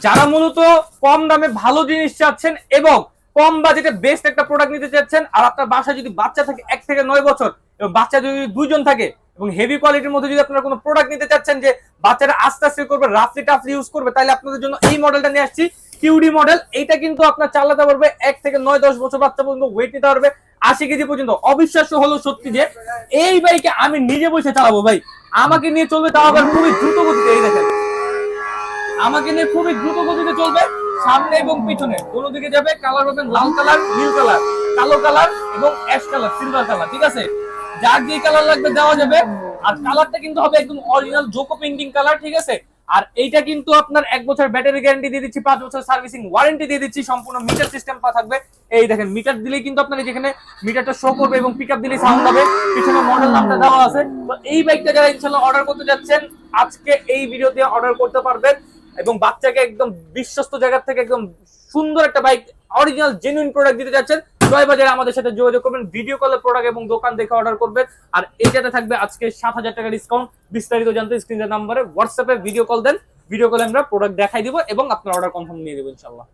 যারা মূলত কম দামে ভালো জিনিস চাচ্ছেন এবং কম বাজেটে বেস্ট একটা প্রোডাক্ট নিতে চাচ্ছেন, আর আপনার বাসায় যদি বাচ্চা থাকে 1 থেকে 9 বছর এবং বাচ্চা যদি 2 জন থাকে এবং হেভি কোয়ালিটির মধ্যে যদি আপনারা কোনো প্রোডাক্ট নিতে চাচ্ছেন যে বাচ্চারা আস্তে আস্তে করবে, রাফলি টাফলি ইউজ করবে, তাহলে আপনাদের জন্য এই মডেলটা নিয়ে আসছি, কিউডি মডেল। এইটা কিন্তু আপনার চালাতে পারবে 1 থেকে 9-10 বছর বাচ্চা পর্যন্ত, ওয়েট নিতে পারবে 80 কেজি পর্যন্ত। অবিশ্বাস্য হলো সত্যি যে এই বাইকে আমি নিজে বসে চালাবো ভাই, আমাকে নিয়ে চলবে, তাও আবার খুবই দ্রুত গতিতে। এই দেখেন, আমাকে নিয়ে খুবই দ্রুত গতিতে চলবে, সামনে এবং পিছনে কোনো দিকে যাবে। কালার পাবেন লাল কালার, নীল কালার, কালো কালার এবং অ্যাশ কালার, সিলভার কালার, ঠিক আছে? যার যে কালার লাগবে দেওয়া যাবে। আর কালারটা কিন্তু হবে একদম অরিজিনাল জোকো পেইন্টিং কালার, ঠিক আছে? আর এইটা কিন্তু আপনার 1 বছর ব্যাটারি গ্যারান্টি দিয়ে দিচ্ছি, 5 বছর সার্ভিসিং ওয়ারেন্টি দিয়ে দিচ্ছি, সম্পূর্ণ মিটার সিস্টেম থাকবে। এই দেখেন, মিটার দিলেই কিন্তু আপনার যেখানে মিটারটা শো করবে এবং পিকআপ দিলেই সাউন্ড হবে, পিছনে মডেল নামটা দেওয়া আছে। তো এই বাইকটা যারা ইনশাআল্লাহ অর্ডার করতে যাচ্ছেন, আজকে এই ভিডিওতে অর্ডার করতে পারবেন এবং বাচ্চাকে একদম বিশ্বস্ত জায়গা থেকে একদম সুন্দর একটা বাইক, অরিজিনাল জেনুইন প্রোডাক্ট দিতে যাচ্ছেন, জয় বাজারে আমাদের সাথে যোগাযোগ করবেন, ভিডিও কলে প্রোডাক্ট এবং দোকান দেখে অর্ডার করবেন। আর এইটাতে থাকবে আজকে 7,000 টাকা ডিসকাউন্ট। বিস্তারিত জানতে স্ক্রিনের নাম্বারে হোয়াটসঅ্যাপে ভিডিও কল দেন, ভিডিও কলে আমরা প্রোডাক্ট দেখাই দিব এবং আপনার অর্ডার কনফার্ম নিয়ে দেবো ইনশাআল্লাহ।